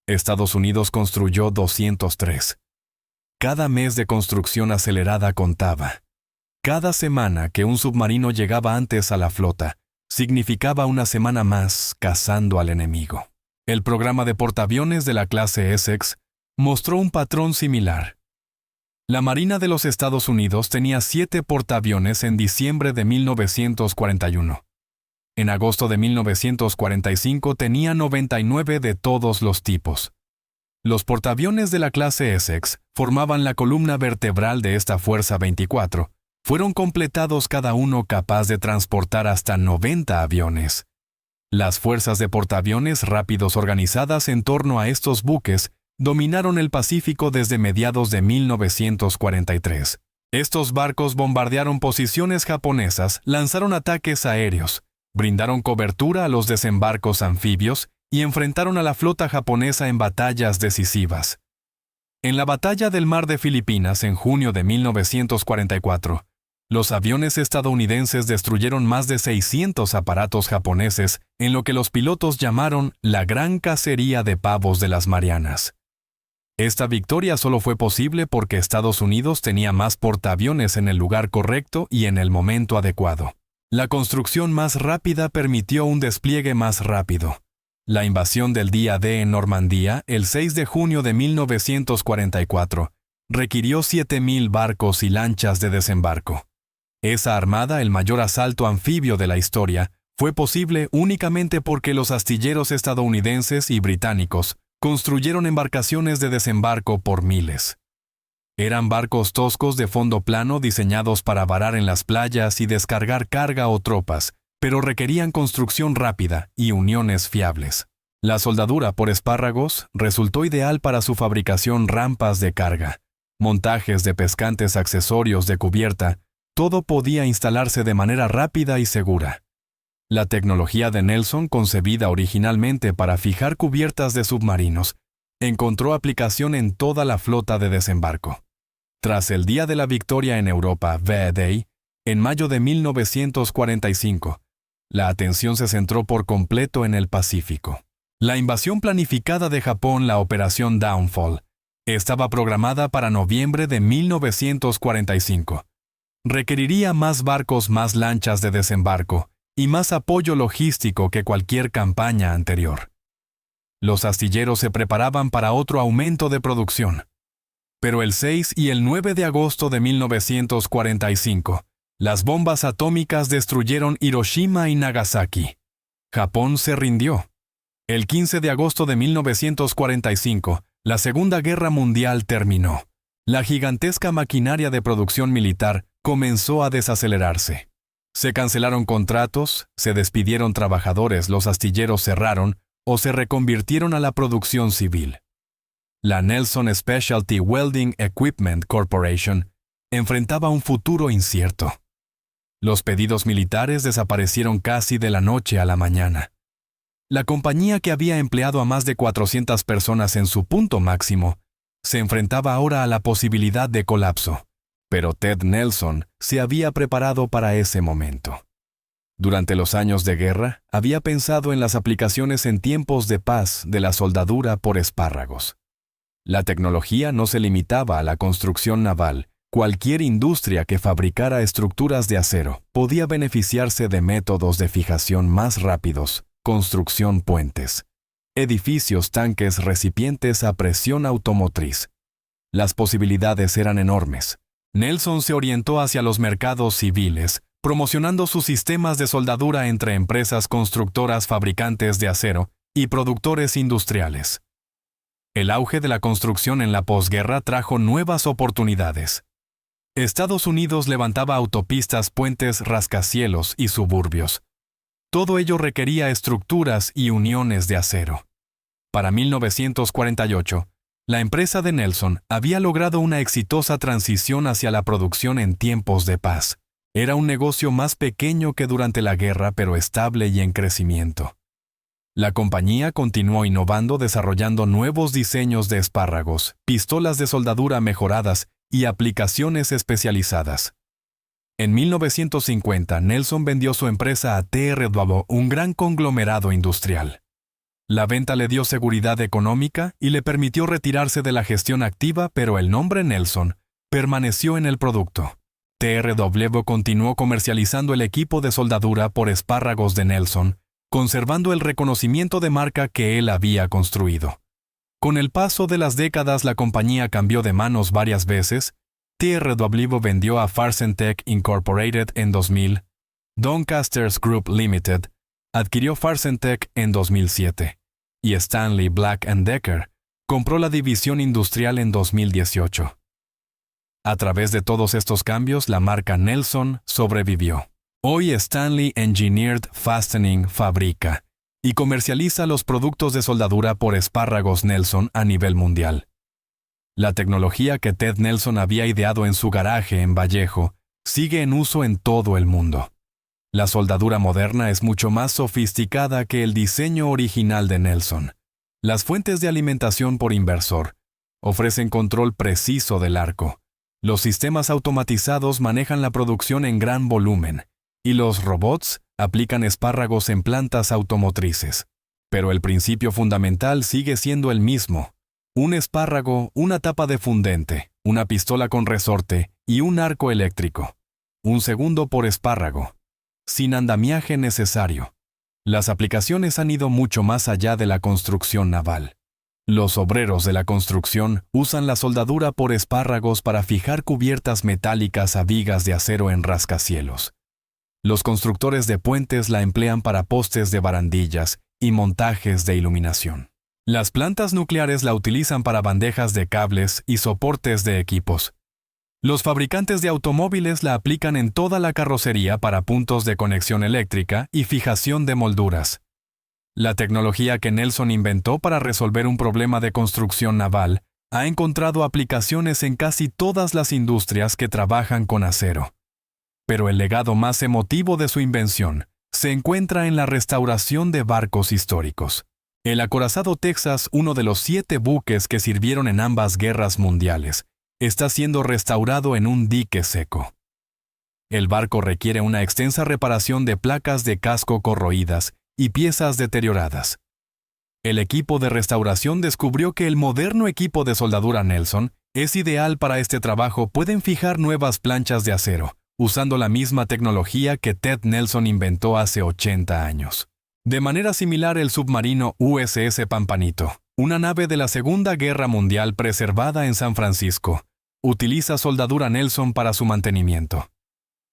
Estados Unidos construyó 203. Cada mes de construcción acelerada contaba. Cada semana que un submarino llegaba antes a la flota significaba una semana más cazando al enemigo. El programa de portaaviones de la clase Essex mostró un patrón similar. La Marina de los Estados Unidos tenía 7 portaaviones en diciembre de 1941. En agosto de 1945 tenía 99 de todos los tipos. Los portaaviones de la clase Essex formaban la columna vertebral de esta Fuerza 24. Fueron completados cada uno capaz de transportar hasta 90 aviones. Las fuerzas de portaaviones rápidos organizadas en torno a estos buques dominaron el Pacífico desde mediados de 1943. Estos barcos bombardearon posiciones japonesas, lanzaron ataques aéreos, brindaron cobertura a los desembarcos anfibios y enfrentaron a la flota japonesa en batallas decisivas. En la batalla del Mar de Filipinas en junio de 1944, los aviones estadounidenses destruyeron más de 600 aparatos japoneses en lo que los pilotos llamaron la Gran Cacería de Pavos de las Marianas. Esta victoria solo fue posible porque Estados Unidos tenía más portaaviones en el lugar correcto y en el momento adecuado. La construcción más rápida permitió un despliegue más rápido. La invasión del día D en Normandía, el 6 de junio de 1944, requirió 7,000 barcos y lanchas de desembarco. Esa armada, el mayor asalto anfibio de la historia, fue posible únicamente porque los astilleros estadounidenses y británicos construyeron embarcaciones de desembarco por miles. Eran barcos toscos de fondo plano diseñados para varar en las playas y descargar carga o tropas, pero requerían construcción rápida y uniones fiables. La soldadura por espárragos resultó ideal para su fabricación, rampas de carga, montajes de pescantes, accesorios de cubierta, todo podía instalarse de manera rápida y segura. La tecnología de Nelson, concebida originalmente para fijar cubiertas de submarinos, encontró aplicación en toda la flota de desembarco. Tras el Día de la Victoria en Europa, V-Day, en mayo de 1945, la atención se centró por completo en el Pacífico. La invasión planificada de Japón, la Operación Downfall, estaba programada para noviembre de 1945. Requeriría más barcos, más lanchas de desembarco y más apoyo logístico que cualquier campaña anterior. Los astilleros se preparaban para otro aumento de producción. Pero el 6 y el 9 de agosto de 1945, las bombas atómicas destruyeron Hiroshima y Nagasaki. Japón se rindió. El 15 de agosto de 1945, la Segunda Guerra Mundial terminó. La gigantesca maquinaria de producción militar comenzó a desacelerarse. Se cancelaron contratos, se despidieron trabajadores, los astilleros cerraron o se reconvirtieron a la producción civil. La Nelson Specialty Welding Equipment Corporation enfrentaba un futuro incierto. Los pedidos militares desaparecieron casi de la noche a la mañana. La compañía, que había empleado a más de 400 personas en su punto máximo, se enfrentaba ahora a la posibilidad de colapso. Pero Ted Nelson se había preparado para ese momento. Durante los años de guerra, había pensado en las aplicaciones en tiempos de paz de la soldadura por espárragos. La tecnología no se limitaba a la construcción naval. Cualquier industria que fabricara estructuras de acero podía beneficiarse de métodos de fijación más rápidos, construcción puentes, edificios, tanques, recipientes a presión automotriz. Las posibilidades eran enormes. Nelson se orientó hacia los mercados civiles, promocionando sus sistemas de soldadura entre empresas constructoras, fabricantes de acero y productores industriales. El auge de la construcción en la posguerra trajo nuevas oportunidades. Estados Unidos levantaba autopistas, puentes, rascacielos y suburbios. Todo ello requería estructuras y uniones de acero. Para 1948, la empresa de Nelson había logrado una exitosa transición hacia la producción en tiempos de paz. Era un negocio más pequeño que durante la guerra, pero estable y en crecimiento. La compañía continuó innovando, desarrollando nuevos diseños de espárragos, pistolas de soldadura mejoradas y aplicaciones especializadas. En 1950, Nelson vendió su empresa a TRW, un gran conglomerado industrial. La venta le dio seguridad económica y le permitió retirarse de la gestión activa, pero el nombre Nelson permaneció en el producto. TRW continuó comercializando el equipo de soldadura por espárragos de Nelson, conservando el reconocimiento de marca que él había construido. Con el paso de las décadas, la compañía cambió de manos varias veces. TRW vendió a Farsentech Incorporated en 2000, Doncasters Group Limited adquirió Farsentech en 2007, y Stanley Black & Decker compró la división industrial en 2018. A través de todos estos cambios, la marca Nelson sobrevivió. Hoy Stanley Engineered Fastening fabrica y comercializa los productos de soldadura por espárragos Nelson a nivel mundial. La tecnología que Ted Nelson había ideado en su garaje en Vallejo sigue en uso en todo el mundo. La soldadura moderna es mucho más sofisticada que el diseño original de Nelson. Las fuentes de alimentación por inversor ofrecen control preciso del arco. Los sistemas automatizados manejan la producción en gran volumen, y los robots aplican espárragos en plantas automotrices. Pero el principio fundamental sigue siendo el mismo: un espárrago, una tapa de fundente, una pistola con resorte y un arco eléctrico. Un segundo por espárrago, sin andamiaje necesario. Las aplicaciones han ido mucho más allá de la construcción naval. Los obreros de la construcción usan la soldadura por espárragos para fijar cubiertas metálicas a vigas de acero en rascacielos. Los constructores de puentes la emplean para postes de barandillas y montajes de iluminación. Las plantas nucleares la utilizan para bandejas de cables y soportes de equipos. Los fabricantes de automóviles la aplican en toda la carrocería para puntos de conexión eléctrica y fijación de molduras. La tecnología que Nelson inventó para resolver un problema de construcción naval ha encontrado aplicaciones en casi todas las industrias que trabajan con acero. Pero el legado más emotivo de su invención se encuentra en la restauración de barcos históricos. El acorazado Texas, uno de los 7 buques que sirvieron en ambas guerras mundiales, está siendo restaurado en un dique seco. El barco requiere una extensa reparación de placas de casco corroídas y piezas deterioradas. El equipo de restauración descubrió que el moderno equipo de soldadura Nelson es ideal para este trabajo. Pueden fijar nuevas planchas de acero, usando la misma tecnología que Ted Nelson inventó hace 80 años. De manera similar, el submarino USS Pampanito, una nave de la Segunda Guerra Mundial preservada en San Francisco, utiliza soldadura Nelson para su mantenimiento.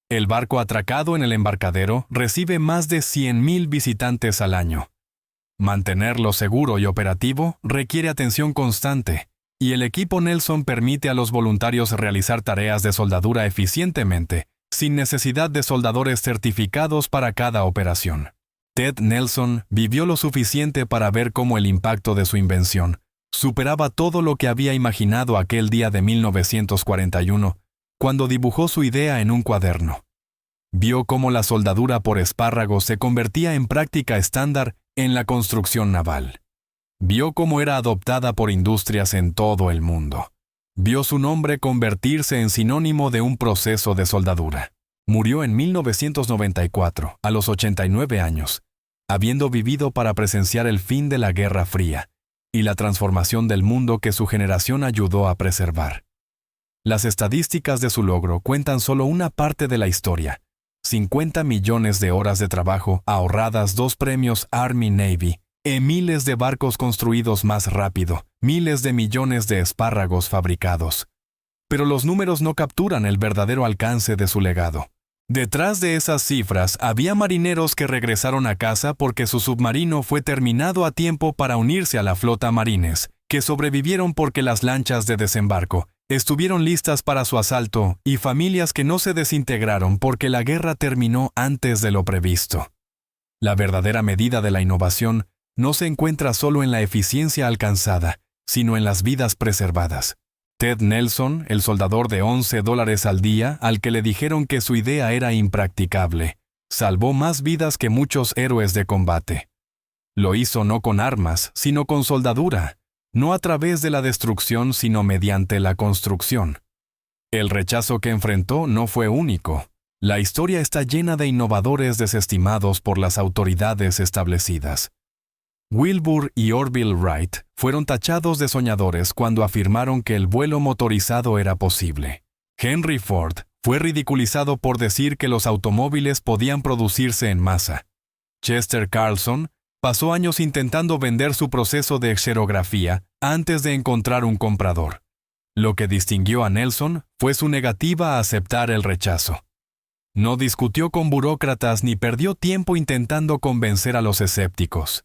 El barco atracado en el embarcadero recibe más de 100,000 visitantes al año. Mantenerlo seguro y operativo requiere atención constante, y el equipo Nelson permite a los voluntarios realizar tareas de soldadura eficientemente, sin necesidad de soldadores certificados para cada operación. Ted Nelson vivió lo suficiente para ver cómo el impacto de su invención superaba todo lo que había imaginado aquel día de 1941, cuando dibujó su idea en un cuaderno. Vio cómo la soldadura por espárragos se convertía en práctica estándar en la construcción naval. Vio cómo era adoptada por industrias en todo el mundo. Vio su nombre convertirse en sinónimo de un proceso de soldadura. Murió en 1994, a los 89 años, habiendo vivido para presenciar el fin de la Guerra Fría y la transformación del mundo que su generación ayudó a preservar. Las estadísticas de su logro cuentan solo una parte de la historia: 50 millones de horas de trabajo ahorradas, 2 premios Army-Navy, miles de barcos construidos más rápido, miles de millones de espárragos fabricados. Pero los números no capturan el verdadero alcance de su legado. Detrás de esas cifras había marineros que regresaron a casa porque su submarino fue terminado a tiempo para unirse a la flota marines, que sobrevivieron porque las lanchas de desembarco estuvieron listas para su asalto, y familias que no se desintegraron porque la guerra terminó antes de lo previsto. La verdadera medida de la innovación no se encuentra solo en la eficiencia alcanzada, sino en las vidas preservadas. Ted Nelson, el soldador de $11 al día, al que le dijeron que su idea era impracticable, salvó más vidas que muchos héroes de combate. Lo hizo no con armas, sino con soldadura, no a través de la destrucción, sino mediante la construcción. El rechazo que enfrentó no fue único. La historia está llena de innovadores desestimados por las autoridades establecidas. Wilbur y Orville Wright fueron tachados de soñadores cuando afirmaron que el vuelo motorizado era posible. Henry Ford fue ridiculizado por decir que los automóviles podían producirse en masa. Chester Carlson pasó años intentando vender su proceso de xerografía antes de encontrar un comprador. Lo que distinguió a Nelson fue su negativa a aceptar el rechazo. No discutió con burócratas ni perdió tiempo intentando convencer a los escépticos.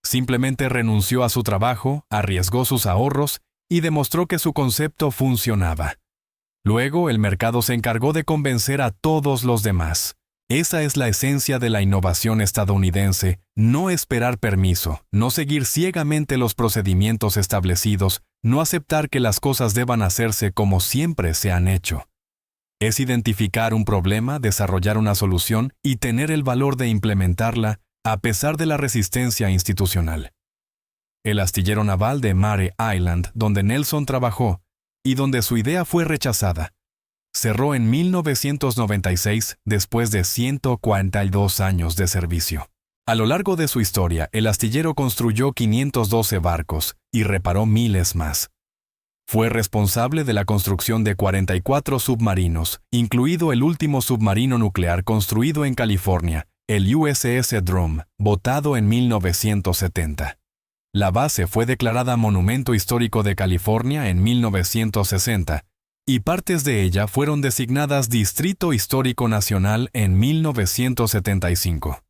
Simplemente renunció a su trabajo, arriesgó sus ahorros y demostró que su concepto funcionaba. Luego, el mercado se encargó de convencer a todos los demás. Esa es la esencia de la innovación estadounidense: no esperar permiso, no seguir ciegamente los procedimientos establecidos, no aceptar que las cosas deban hacerse como siempre se han hecho. Es identificar un problema, desarrollar una solución y tener el valor de implementarla a pesar de la resistencia institucional. El astillero naval de Mare Island, donde Nelson trabajó y donde su idea fue rechazada, cerró en 1996 después de 142 años de servicio. A lo largo de su historia, el astillero construyó 512 barcos y reparó miles más. Fue responsable de la construcción de 44 submarinos, incluido el último submarino nuclear construido en California, el USS Drum, botado en 1970. La base fue declarada Monumento Histórico de California en 1960, y partes de ella fueron designadas Distrito Histórico Nacional en 1975.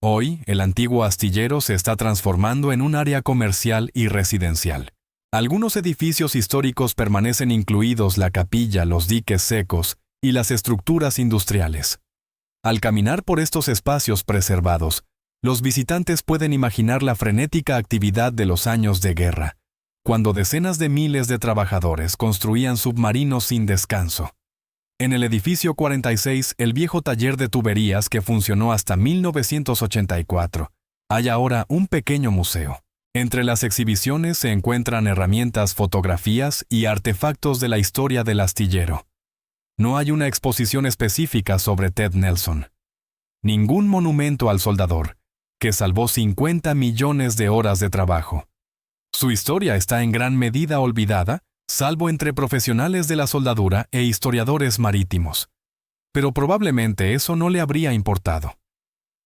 Hoy, el antiguo astillero se está transformando en un área comercial y residencial. Algunos edificios históricos permanecen incluidos la capilla, los diques secos y las estructuras industriales. Al caminar por estos espacios preservados, los visitantes pueden imaginar la frenética actividad de los años de guerra, cuando decenas de miles de trabajadores construían submarinos sin descanso. En el edificio 46, el viejo taller de tuberías que funcionó hasta 1984, hay ahora un pequeño museo. Entre las exhibiciones se encuentran herramientas, fotografías y artefactos de la historia del astillero. No hay una exposición específica sobre Ted Nelson. Ningún monumento al soldador, que salvó 50 millones de horas de trabajo. Su historia está en gran medida olvidada, salvo entre profesionales de la soldadura e historiadores marítimos. Pero probablemente eso no le habría importado.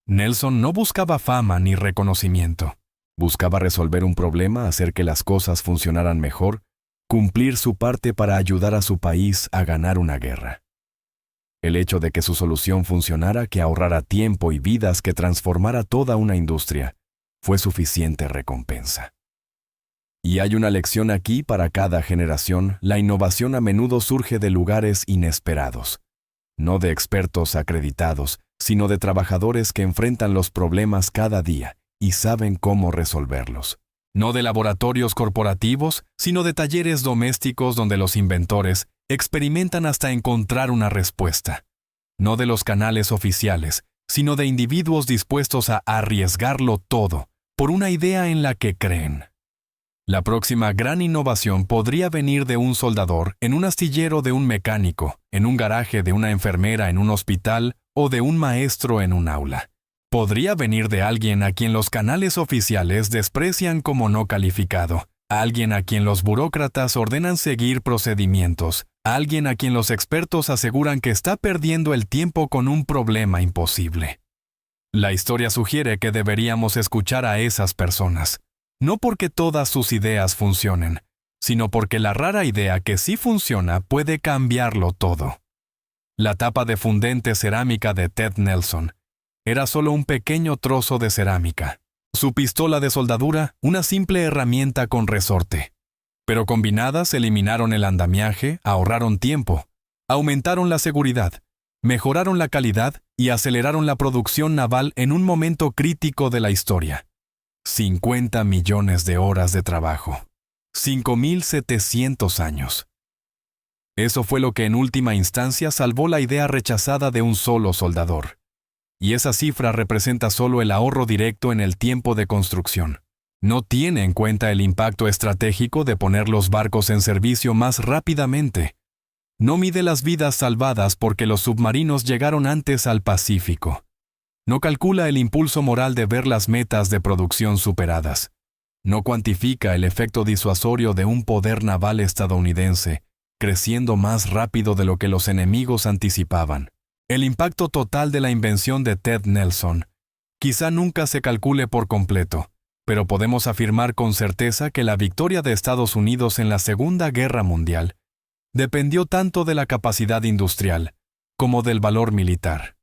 Nelson no buscaba fama ni reconocimiento. Buscaba resolver un problema, hacer que las cosas funcionaran mejor, cumplir su parte para ayudar a su país a ganar una guerra. El hecho de que su solución funcionara, que ahorrara tiempo y vidas, que transformara toda una industria, fue suficiente recompensa. Y hay una lección aquí para cada generación: la innovación a menudo surge de lugares inesperados. No de expertos acreditados, sino de trabajadores que enfrentan los problemas cada día y saben cómo resolverlos. No de laboratorios corporativos, sino de talleres domésticos donde los inventores experimentan hasta encontrar una respuesta. No de los canales oficiales, sino de individuos dispuestos a arriesgarlo todo por una idea en la que creen. La próxima gran innovación podría venir de un soldador, en un astillero de un mecánico, en un garaje de una enfermera en un hospital o de un maestro en un aula. Podría venir de alguien a quien los canales oficiales desprecian como no calificado, alguien a quien los burócratas ordenan seguir procedimientos, alguien a quien los expertos aseguran que está perdiendo el tiempo con un problema imposible. La historia sugiere que deberíamos escuchar a esas personas. No porque todas sus ideas funcionen, sino porque la rara idea que sí funciona puede cambiarlo todo. La tapa de fundente cerámica de Ted Nelson era solo un pequeño trozo de cerámica. Su pistola de soldadura, una simple herramienta con resorte. Pero combinadas eliminaron el andamiaje, ahorraron tiempo, aumentaron la seguridad, mejoraron la calidad y aceleraron la producción naval en un momento crítico de la historia. 50 millones de horas de trabajo. 5.700 años. Eso fue lo que en última instancia salvó la idea rechazada de un solo soldador. Y esa cifra representa solo el ahorro directo en el tiempo de construcción. No tiene en cuenta el impacto estratégico de poner los barcos en servicio más rápidamente. No mide las vidas salvadas porque los submarinos llegaron antes al Pacífico. No calcula el impulso moral de ver las metas de producción superadas. No cuantifica el efecto disuasorio de un poder naval estadounidense, creciendo más rápido de lo que los enemigos anticipaban. El impacto total de la invención de Ted Nelson quizá nunca se calcule por completo, pero podemos afirmar con certeza que la victoria de Estados Unidos en la Segunda Guerra Mundial dependió tanto de la capacidad industrial como del valor militar.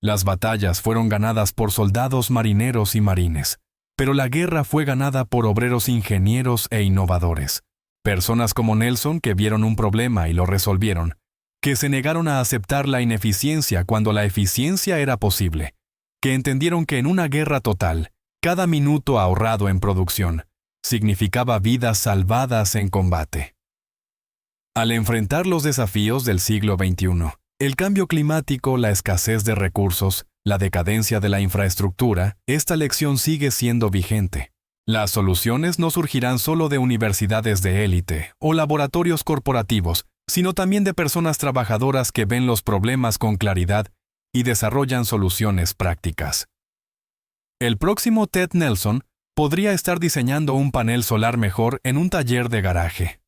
Las batallas fueron ganadas por soldados, marineros y marines, pero la guerra fue ganada por obreros ingenieros e innovadores. Personas como Nelson que vieron un problema y lo resolvieron, que se negaron a aceptar la ineficiencia cuando la eficiencia era posible, que entendieron que en una guerra total, cada minuto ahorrado en producción significaba vidas salvadas en combate. Al enfrentar los desafíos del siglo XXI, el cambio climático, la escasez de recursos, la decadencia de la infraestructura, esta lección sigue siendo vigente. Las soluciones no surgirán solo de universidades de élite o laboratorios corporativos, sino también de personas trabajadoras que ven los problemas con claridad y desarrollan soluciones prácticas. El próximo Ted Nelson podría estar diseñando un panel solar mejor en un taller de garaje.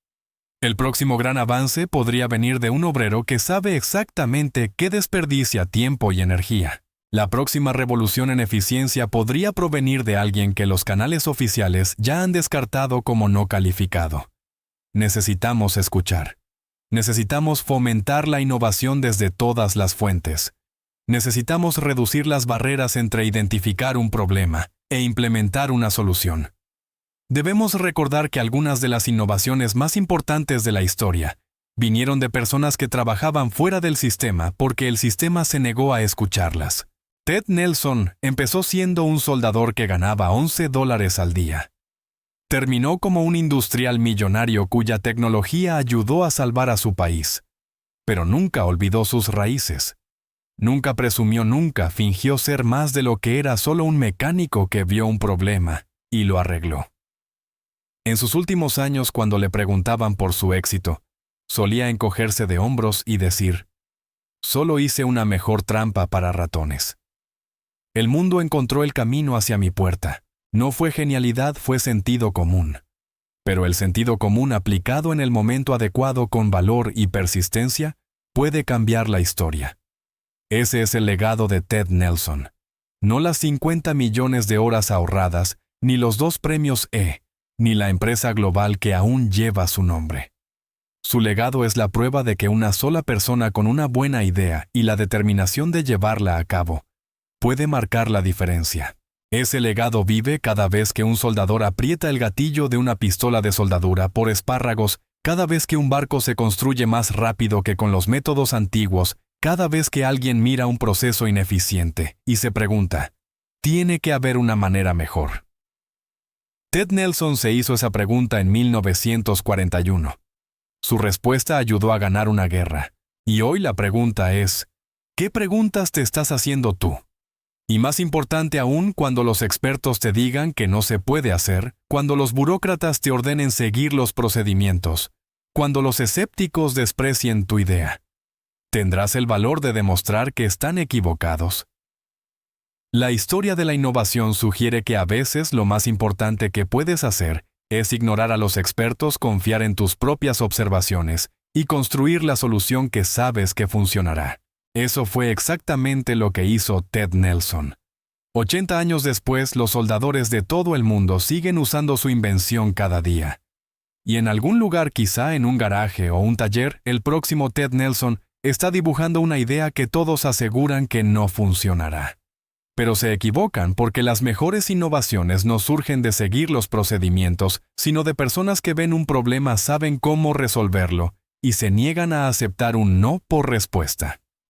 El próximo gran avance podría venir de un obrero que sabe exactamente qué desperdicia tiempo y energía. La próxima revolución en eficiencia podría provenir de alguien que los canales oficiales ya han descartado como no calificado. Necesitamos escuchar. Necesitamos fomentar la innovación desde todas las fuentes. Necesitamos reducir las barreras entre identificar un problema e implementar una solución. Debemos recordar que algunas de las innovaciones más importantes de la historia vinieron de personas que trabajaban fuera del sistema porque el sistema se negó a escucharlas. Ted Nelson empezó siendo un soldador que ganaba $11 al día. Terminó como un industrial millonario cuya tecnología ayudó a salvar a su país. Pero nunca olvidó sus raíces. Nunca presumió, nunca fingió ser más de lo que era solo un mecánico que vio un problema y lo arregló. En sus últimos años, cuando le preguntaban por su éxito, solía encogerse de hombros y decir, «Solo hice una mejor trampa para ratones. El mundo encontró el camino hacia mi puerta. No fue genialidad, fue sentido común. Pero el sentido común aplicado en el momento adecuado con valor y persistencia puede cambiar la historia». Ese es el legado de Ted Nelson. No las 50 millones de horas ahorradas, ni los 2 premios ni la empresa global que aún lleva su nombre. Su legado es la prueba de que una sola persona con una buena idea y la determinación de llevarla a cabo puede marcar la diferencia. Ese legado vive cada vez que un soldador aprieta el gatillo de una pistola de soldadura por espárragos, cada vez que un barco se construye más rápido que con los métodos antiguos, cada vez que alguien mira un proceso ineficiente y se pregunta, ¿tiene que haber una manera mejor? Ted Nelson se hizo esa pregunta en 1941. Su respuesta ayudó a ganar una guerra. Y hoy la pregunta es, ¿qué preguntas te estás haciendo tú? Y más importante aún, cuando los expertos te digan que no se puede hacer, cuando los burócratas te ordenen seguir los procedimientos, cuando los escépticos desprecien tu idea. Tendrás el valor de demostrar que están equivocados. La historia de la innovación sugiere que a veces lo más importante que puedes hacer es ignorar a los expertos, confiar en tus propias observaciones y construir la solución que sabes que funcionará. Eso fue exactamente lo que hizo Ted Nelson. 80 años después, los soldadores de todo el mundo siguen usando su invención cada día. Y en algún lugar, quizá en un garaje o un taller, el próximo Ted Nelson está dibujando una idea que todos aseguran que no funcionará. Pero se equivocan porque las mejores innovaciones no surgen de seguir los procedimientos, sino de personas que ven un problema, saben cómo resolverlo y se niegan a aceptar un no por respuesta.